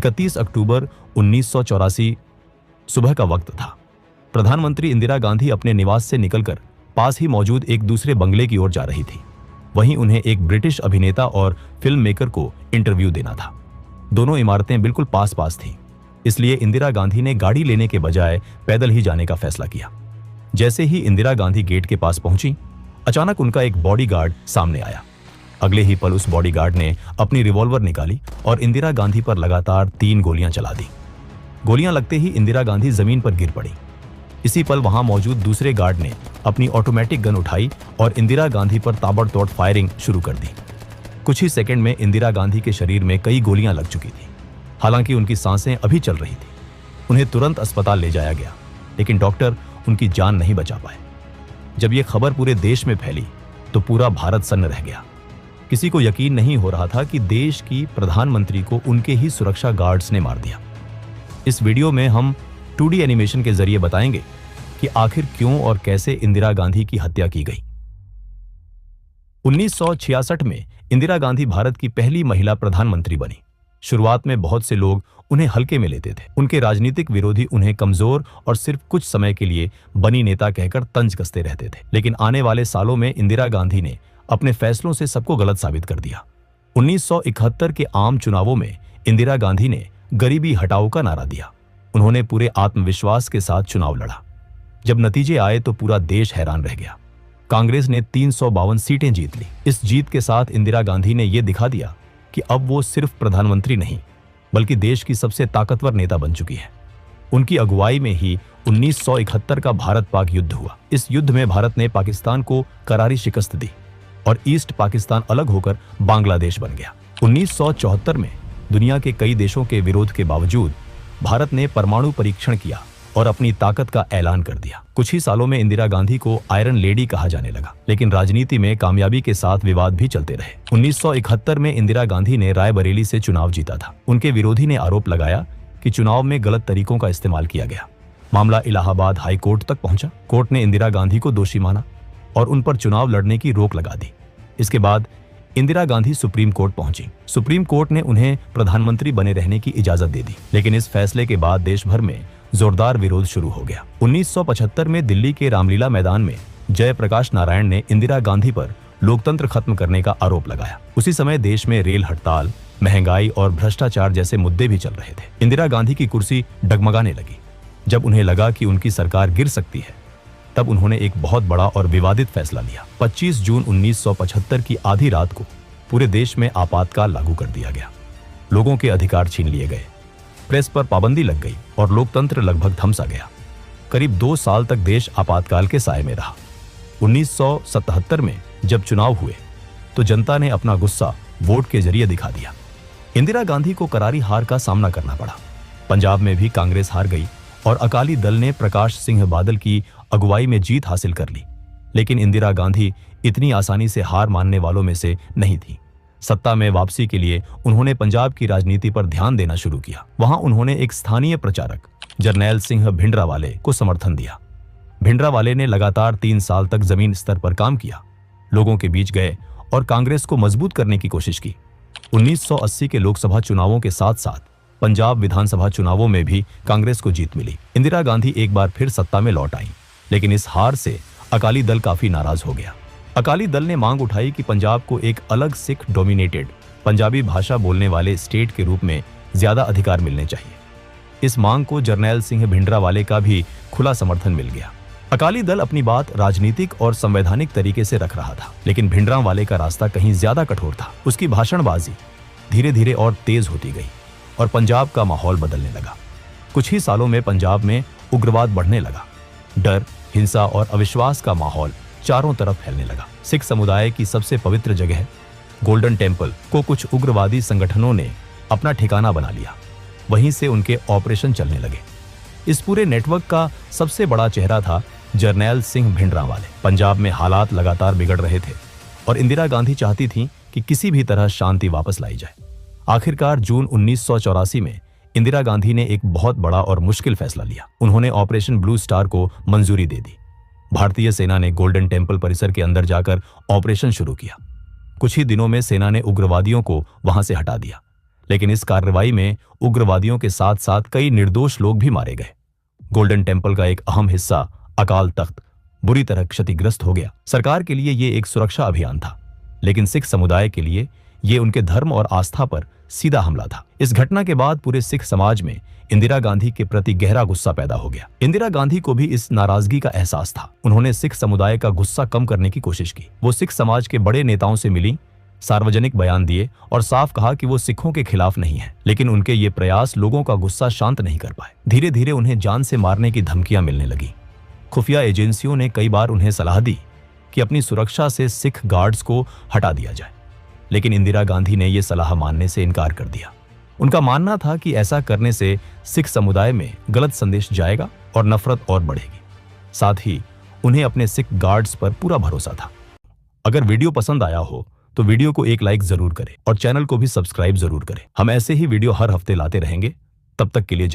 31 अक्टूबर 1984 सुबह का वक्त था। प्रधानमंत्री इंदिरा गांधी अपने निवास से निकलकर पास ही मौजूद एक दूसरे बंगले की ओर जा रही थी। वहीं उन्हें एक ब्रिटिश अभिनेता और फिल्म मेकर को इंटरव्यू देना था। दोनों इमारतें बिल्कुल पास पास थीं, इसलिए इंदिरा गांधी ने गाड़ी लेने के बजाय पैदल ही जाने का फैसला किया। जैसे ही इंदिरा गांधी गेट के पास पहुंची, अचानक उनका एक बॉडीगार्ड सामने आया। अगले ही पल उस बॉडीगार्ड ने अपनी रिवॉल्वर निकाली और इंदिरा गांधी पर लगातार 3 गोलियां चला दी। गोलियां लगते ही इंदिरा गांधी जमीन पर गिर पड़ी। इसी पल वहां मौजूद दूसरे गार्ड ने अपनी ऑटोमेटिक गन उठाई और इंदिरा गांधी पर ताबड़तोड़ फायरिंग शुरू कर दी। कुछ ही सेकंड में इंदिरा गांधी के शरीर में कई गोलियां लग चुकी थी। हालांकि उनकी सांसें अभी चल रही थी। उन्हें तुरंत अस्पताल ले जाया गया, लेकिन डॉक्टर उनकी जान नहीं बचा पाए। जब यह खबर पूरे देश में फैली तो पूरा भारत सन्न रह गया। किसी को यकीन नहीं हो रहा था कि देश की प्रधानमंत्री को उनके ही सुरक्षा गार्ड्स ने मार दिया। इस वीडियो में हम 2D एनिमेशन के जरिए बताएंगे कि आखिर क्यों और कैसे इंदिरा गांधी की हत्या की गई। 1966 में इंदिरा गांधी भारत की पहली महिला प्रधानमंत्री बनी। शुरुआत में बहुत से लोग उन्हें हल्के में लेते थे। उनके राजनीतिक विरोधी उन्हें कमजोर और सिर्फ कुछ समय के लिए बनी नेता कहकर तंज कसते रहते थे। लेकिन आने वाले सालों में इंदिरा गांधी ने अपने फैसलों से सबको गलत साबित कर दिया। 1971 के आम चुनावों में इंदिरा गांधी ने गरीबी हटाओ का नारा दिया। उन्होंने पूरे आत्मविश्वास के साथ चुनाव लड़ा। जब नतीजे आए तो पूरा देश हैरान रह गया। कांग्रेस ने 352 सीटें जीत ली। इस जीत के साथ इंदिरा गांधी ने यह दिखा दिया कि अब वो सिर्फ प्रधानमंत्री नहीं, बल्कि देश की सबसे ताकतवर नेता बन चुकी है। उनकी अगुवाई में ही 1971 का भारत पाक युद्ध हुआ। इस युद्ध में भारत ने पाकिस्तान को करारी शिकस्त दी और ईस्ट पाकिस्तान अलग होकर बांग्लादेश बन गया। 1974 में दुनिया के कई देशों के विरोध के बावजूद भारत ने परमाणु परीक्षण किया और अपनी ताकत का ऐलान कर दिया। कुछ ही सालों में इंदिरा गांधी को आयरन लेडी कहा जाने लगा, लेकिन राजनीति में कामयाबी के साथ विवाद भी चलते रहे। 1971 में इंदिरा गांधी ने रायबरेली से चुनाव जीता था। उनके विरोधी ने आरोप लगाया कि चुनाव में गलत तरीकों का इस्तेमाल किया गया। मामला इलाहाबाद हाई कोर्ट तक पहुंचा। कोर्ट ने इंदिरा गांधी को दोषी माना और उन पर चुनाव लड़ने की रोक लगा दी। इसके बाद इंदिरा गांधी सुप्रीम कोर्ट पहुंची। सुप्रीम कोर्ट ने उन्हें प्रधानमंत्री बने रहने की इजाजत दे दी, लेकिन इस फैसले के बाद देश भर में जोरदार विरोध शुरू हो गया। 1975 में दिल्ली के रामलीला मैदान में जयप्रकाश नारायण ने इंदिरा गांधी पर लोकतंत्र खत्म करने का आरोप लगाया। उसी समय देश में रेल हड़ताल, महंगाई और भ्रष्टाचार जैसे मुद्दे भी चल रहे थे। इंदिरा गांधी की कुर्सी डगमगाने लगी। जब उन्हें लगा कि उनकी सरकार गिर सकती है, तब उन्होंने एक बहुत बड़ा और विवादित फैसला लिया। 25 जून 1975 की आधी रात को पूरे देश में आपातकाल लागू कर दिया गया। लोगों के अधिकार छीन लिए गए, प्रेस पर पाबंदी लग गई और लोकतंत्र लगभग थमसा गया। करीब 2 साल तक देश आपातकाल के साए में रहा। 1977 में जब चुनाव हुए तो जनता ने अपना गुस्सा वोट के जरिए दिखा दिया। इंदिरा गांधी को करारी हार का सामना करना पड़ा। पंजाब में भी कांग्रेस हार गई और अकाली दल ने प्रकाश सिंह बादल की अगुवाई में जीत हासिल कर ली। लेकिन इंदिरा गांधी इतनी आसानी से हार मानने वालों में से नहीं थी। सत्ता में वापसी के लिए उन्होंने पंजाब की राजनीति पर ध्यान देना शुरू किया। वहां उन्होंने एक स्थानीय प्रचारक जरनैल सिंह भिंडरावाले को समर्थन दिया। भिंडरावाले ने लगातार 3 साल तक जमीन स्तर पर काम किया, लोगों के बीच गए और कांग्रेस को मजबूत करने की कोशिश की। 1980 के लोकसभा चुनावों के साथ साथ पंजाब विधानसभा चुनावों में भी कांग्रेस को जीत मिली। इंदिरा गांधी एक बार फिर सत्ता में लौट आई, लेकिन इस हार से अकाली दल काफी नाराज हो गया। अकाली दल ने मांग उठाई कि पंजाब को एक अलग सिख डोमिनेटेड पंजाबी भाषा बोलने वाले स्टेट के रूप में ज्यादा अधिकार मिलने चाहिए। इस मांग को जरनैल सिंह भिंडरावाले का भी खुला समर्थन मिल गया। अकाली दल अपनी बात राजनीतिक और संवैधानिक तरीके से रख रहा था, लेकिन भिंडरावाले का रास्ता कहीं ज्यादा कठोर था। उसकी भाषणबाजी धीरे धीरे और तेज होती गई और पंजाब का माहौल बदलने लगा। कुछ ही सालों में पंजाब में उग्रवाद बढ़ने लगा। डर, हिंसा और अविश्वास का माहौल चारों तरफ फैलने लगा। सिख समुदाय की सबसे पवित्र जगह गोल्डन टेम्पल को कुछ उग्रवादी संगठनों ने अपना ठिकाना बना लिया। वहीं से उनके ऑपरेशन चलने लगे। इस पूरे नेटवर्क का सबसे बड़ा चेहरा था जरनैल सिंह भिंडरावाले। पंजाब में हालात लगातार बिगड़ रहे थे और इंदिरा गांधी चाहती थीं कि किसी भी तरह शांति वापस लाई जाए। आखिरकार जून 1984 में इंदिरा गांधी ने एक बहुत बड़ा और मुश्किल फैसला लिया। उन्होंने ऑपरेशन ब्लू स्टार को मंजूरी दे दी। भारतीय सेना ने गोल्डन टेम्पल परिसर के अंदर जाकर ऑपरेशन शुरू किया। कुछ ही दिनों में सेना ने उग्रवादियों को वहां से हटा दिया, लेकिन इस कार्रवाई में उग्रवादियों के साथ साथ कई निर्दोष लोग भी मारे गए। गोल्डन टेम्पल का एक अहम हिस्सा अकाल तख्त बुरी तरह क्षतिग्रस्त हो गया। सरकार के लिए ये एक सुरक्षा अभियान था, लेकिन सिख समुदाय के लिए ये उनके धर्म और आस्था पर सीधा हमला था। इस घटना के बाद पूरे सिख समाज में इंदिरा गांधी के प्रति गहरा गुस्सा पैदा हो गया। इंदिरा गांधी को भी इस नाराजगी का एहसास था। उन्होंने सिख समुदाय का गुस्सा कम करने की कोशिश की। वो सिख समाज के बड़े नेताओं से मिली, सार्वजनिक बयान दिए और साफ कहा कि वो सिखों के खिलाफ नहीं है। लेकिन उनके ये प्रयास लोगों का गुस्सा शांत नहीं कर पाए। धीरे धीरे उन्हें जान से मारने की धमकियां मिलने लगी। खुफिया एजेंसियों ने कई बार उन्हें सलाह दी कि अपनी सुरक्षा से सिख गार्ड्स को हटा दिया जाए, लेकिन इंदिरा गांधी ने यह सलाह मानने से इनकार कर दिया। उनका मानना था कि ऐसा करने से सिख समुदाय में गलत संदेश जाएगा और नफरत और बढ़ेगी। साथ ही उन्हें अपने सिख गार्ड्स पर पूरा भरोसा था। अगर वीडियो पसंद आया हो तो वीडियो को एक लाइक जरूर करें और चैनल को भी सब्सक्राइब जरूर करें। हम ऐसे ही वीडियो हर हफ्ते लाते रहेंगे। तब तक के लिए जय।